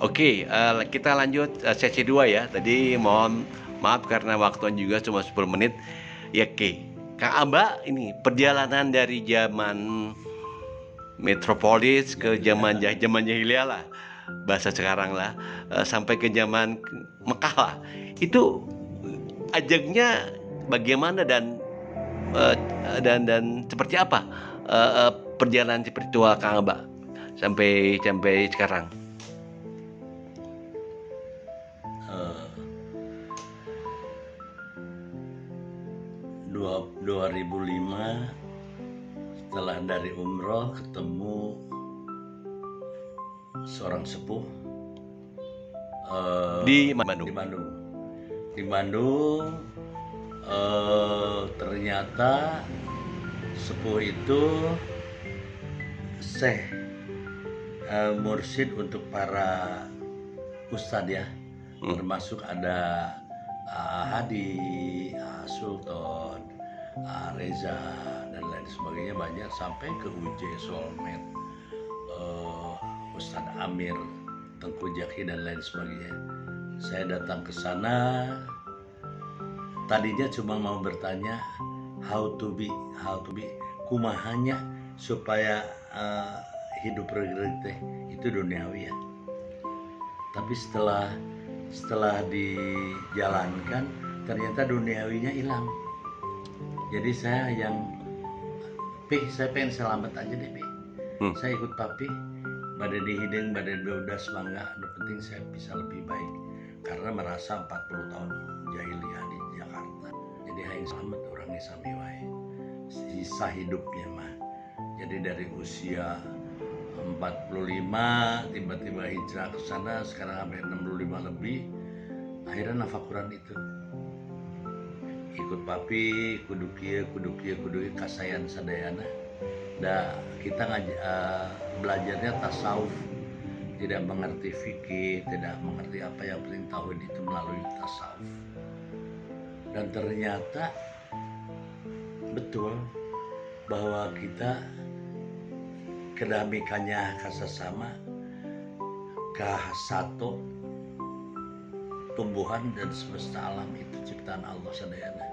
Oke, kita lanjut sesi 2 ya. Tadi mohon maaf karena waktunya juga cuma 10 menit. Ya, oke. Kak Aba, ini perjalanan dari zaman metropolis ke zaman jahiliyah lah, bahasa sekarang lah, sampai ke zaman Mekah lah. Itu ajaknya bagaimana eh, dan seperti apa perjalanan spiritual Kang Aba sampai sampai sekarang? Eh, 2005 setelah dari umroh ketemu seorang sepuh Di Bandung. Di Bandung ternyata sepuh itu Syekh mursyid untuk para ustadz ya, termasuk ada Hadi, Sultan, Reza dan lain sebagainya, banyak sampai ke UJ Solmed, Ustadz Amir, Tengku Jaki dan lain sebagainya. Saya datang ke sana, tadinya cuma mau bertanya how to be, kumahanya supaya hidup teh itu duniawi ya. Tapi setelah dijalankan ternyata duniawinya hilang. Jadi saya pengen selamat aja deh, Saya ikut papi, badai dihideng, badai beudas mangga, yang penting saya bisa lebih baik. Karena merasa 40 tahun jahiliyah di Jakarta. Jadi hayang selamat orangnya sami wae. Sisa hidupnya mah. Jadi dari usia 45 tiba-tiba hijrah ke sana, sekarang sampai 65 lebih. Akhirnya nafakuran itu. Ikut papi, kudu kieu kasayan sadayana. Kita belajarnya tasawuf, tidak mengerti fikih, tidak mengerti apa yang penting tauhid itu melalui tasawuf. Dan ternyata betul bahwa kita kedamikannya kasasama kahasato tumbuhan dan semesta alam itu ciptaan Allah sadayana.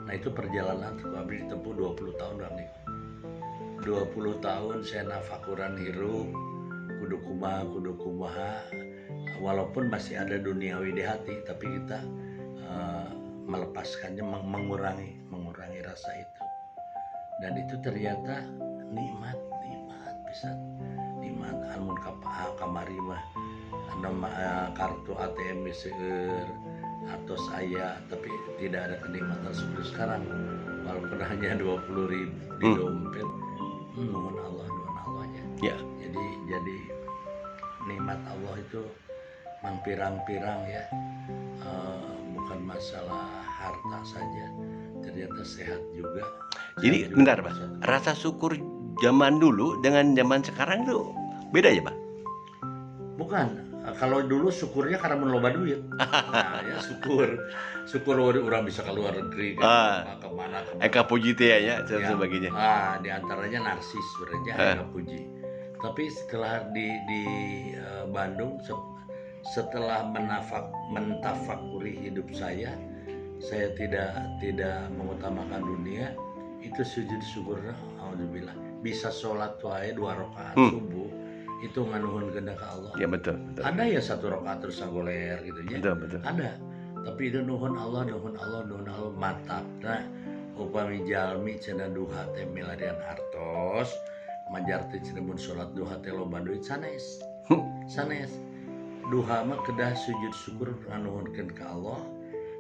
Nah itu perjalanan abdi ditempuh 20 tahun nih. 20 tahun saya nafakuran hirup kudu kumaha walaupun masih ada duniawi di hati, tapi kita melepaskannya, mengurangi rasa itu. Dan itu ternyata nikmat bisa nikmat amun kamari mah kartu ATM seueur atau saya, tapi tidak ada kenikmatan seperti sekarang. Walaupun hanya 20.000 di dompet, nuhun Allah aja. Ya. Jadi nikmat Allah itu mang pirang-pirang ya, bukan masalah harta saja, ternyata sehat juga. Jadi bentar Pak, rasa syukur zaman dulu dengan zaman sekarang tuh beda ya Pak? Bukan, kalau dulu syukurnya karena meloba duit. Nah, ya syukur orang bisa ke luar negeri kan, kemana. Eka Puji ya, dan sebagainya. Di antaranya narsis sebenarnya Eka Puji. Tapi setelah di Bandung, setelah mentafakuri hidup saya tidak mengutamakan dunia. Itu sujud syukur, alhamdulillah. Bisa sholat wae 2 rakaat subuh, itu nganuhun kehendak Allah. Ya betul. Ada ya 1 rakaat terus sagoler gitu ya. Betul. Ada. Tapi itu nuhun Allah mantap. Nah, upami jalmi cenah duha teh milarian hartos, majar teh cenah mun salat duha teh loba duit sanes. Duha mah kedah sujud syukur nganuhunkeun ka Allah.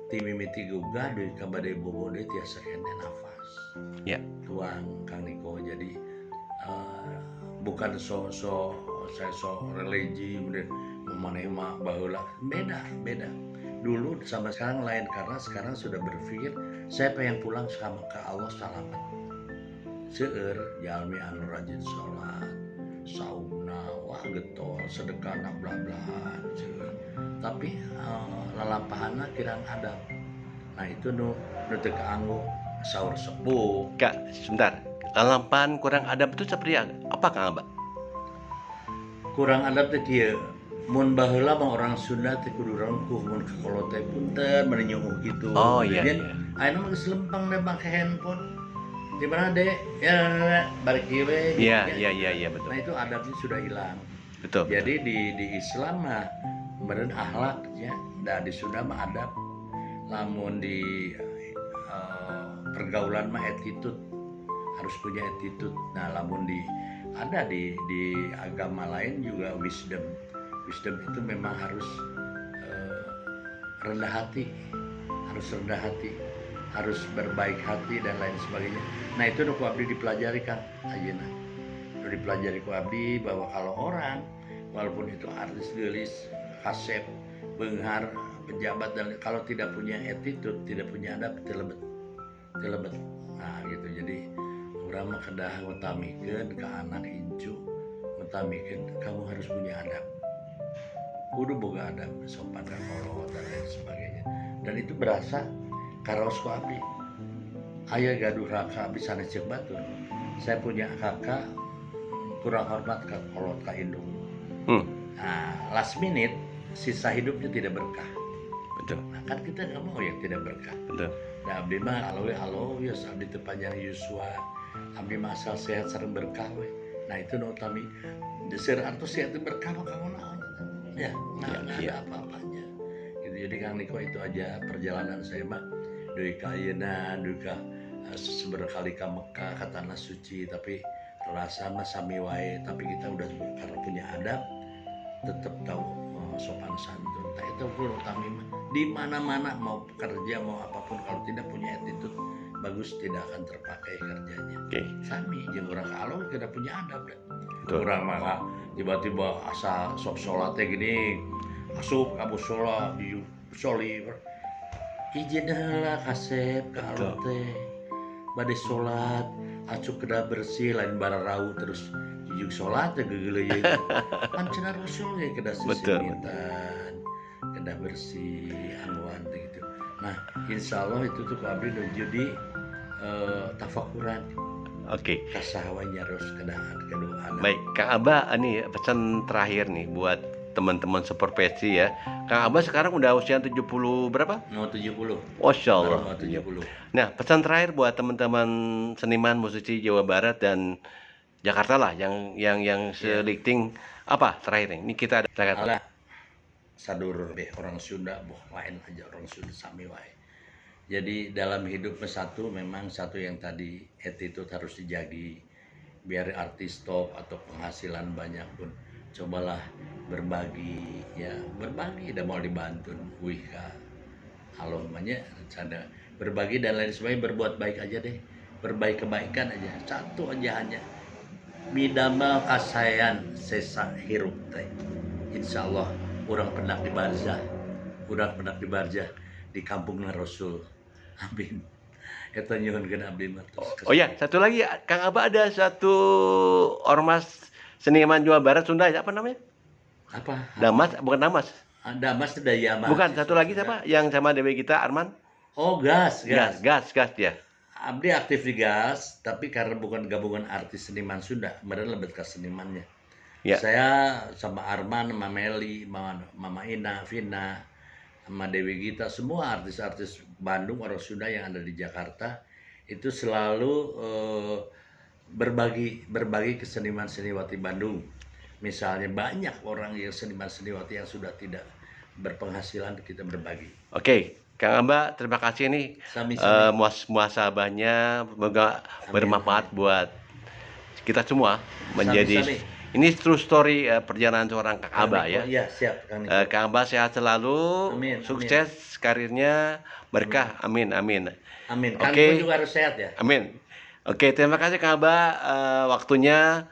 Ti mimiti gugah duit ka bade bobo deui tiasa kene nafas. Ya. Tuang Kang Niko, jadi bukan saya religi kemudian memanema baheula, beda. Dulu sama sekarang lain, karena sekarang sudah berpikir saya pengen pulang sama ke Allah selamat. Seueur jalmi anu rajin sholat, saumna, wah getol, sedekah blah-blahan, tapi lalampahanna kirang adab. Nah itu nu teu kaanggo sahur sepuh. Kak, sebentar. Lalampahan kurang adab itu seperti apa Kang Aba? Kurang adab teh kieu, mun baheula mah orang Sunda teh kudu rengkuh, mun ka kolot teh punten menyumuh gitu. Oh iya Kemudian, iya. ayeuna mah geus lempeng deh make handphone. Di mana dek? Ya, balik ieu we. gitu Iya ya. iya betul. Nah itu adabnya sudah hilang. Betul. Jadi di Islam mah meureun akhlak ya. Da di Sunda mah adab. Lamun di pergaulan mah attitude, harus punya attitude. Nah lamun ada di agama lain juga wisdom itu memang harus rendah hati, harus berbaik hati dan lain sebagainya. Nah itu nu ku abdi dipelajari Kang ayeuna, nu dipelajari ku abdi bahwa kalau orang walaupun itu artis gelis, kasep, beunghar, pejabat, dan kalau tidak punya attitude, tidak punya adab, telebet. Nah gitu. Jadi urang mah kedah ngutamikeun ka anak incu, ngutamikeun kamu harus punya adab, kudu boga adab, sopan kakolot dan lain sebagainya. Dan itu berasa karaos ku abdi. Aya gaduh raka abdi sanes ceuk batur. Saya punya kakak kurang hormat ka kolot ka indung. Nah, last minute sisa hidupnya tidak berkah. Betul. Nah, kan kita nggak mau yang tidak berkah. Betul. Nah, abdi mah halo ya abdi teu panjang yuswa. Abdi mah asal sehat sareng berkah we. Nah, itu nu utami. Deseur artos sehat berkah mah kamu naon? Ya, nggak ada apa-apanya. Gitu. Jadi Kang Niko itu aja perjalanan saya mah. Duit ka ayeuna, duit ka seberkali ka Mekah ka tanah suci, tapi rasa mah sami wae, tapi kita udah karena punya adab tetap tahu sopan santun. Nah itu perlu utami mah. Di mana-mana mau kerja mau apapun kalau tidak punya attitude bagus tidak akan terpakai kerjanya. Oke. Sami jeung urang kalau tidak punya adab dah. Betul. Urang mah tiba-tiba asa sok salat teh gini, asup ka mushola di soli. Izin heula kasep ka alot teh. Bade salat, acuk kedah bersih lain bara rau terus jujuk salat teh geuleuy. Kan cenah Rasul ge kedah sisimitan, kedah bersih, angguan gitu. Nah, insyaallah itu tuh abdi nuju di tafakuran. Oke. Kasahawannya harus kedah kedua. Baik, Kang Aba, ini pesan terakhir nih buat teman-teman seprofesi ya. Kang Aba sekarang udah usia 70 berapa? Mau 70. Masya Allah. Mau 70. Nah, pesan terakhir buat teman-teman seniman musisi Jawa Barat dan Jakarta lah yang selikting apa terakhir nih? Ini kita ada Alah sadur deh orang Sunda, boh lain aja orang Sunda sami wae. Jadi dalam hidup memang satu yang tadi attitude harus dijagi. Biar artis top atau penghasilan banyak pun cobalah berbagi ya, berbagi dan mau dibantu wih ka halo namanya canda berbagi dan lain sebagainya, berbuat baik aja deh, berbaik kebaikan aja, satu aja hanya midama kasayan sesa hirup teh insyaallah urang pendak di barzah di kampungna Rasul. Amin. Eta nyuhunkeun abdi mah. Oh ya, satu lagi Kang Aba ada satu ormas seniman Jawa Barat Sunda apa namanya? Apa? Damas, bukan Damas. Damas itu Daya Mas. Bukan, satu lagi siapa? Yang sama Dewi kita Arman? Oh, gas Gas ya. Abdi aktif di gas, tapi karena bukan gabungan artis seniman Sunda, bener lebih ke senimannya. Ya. Saya sama Arman, sama Meli, Mama Ina, Vina, sama Dewi Gita, semua artis-artis Bandung orang Sunda yang ada di Jakarta itu selalu berbagi ke seniman-seniwati Bandung. Misalnya banyak orang yang seniman-seniwati yang sudah tidak berpenghasilan, kita berbagi. Oke, Kang Aba, terima kasih nih muasabahnya, semoga bermanfaat buat kita semua menjadi ini true story perjalanan seorang Kang Aba ya. Iya, siap Kang Niko. Kang Aba sehat selalu, Amin, sukses karirnya, berkah, amin. Amin. Kang Niko juga harus sehat ya. Amin. Oke, terima kasih Kang Aba waktunya.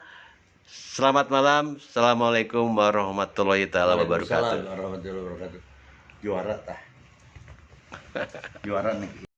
Selamat malam. Assalamualaikum warahmatullahi wabarakatuh. Waalaikumsalam warahmatullahi wabarakatuh. Juara tah. Juara nih.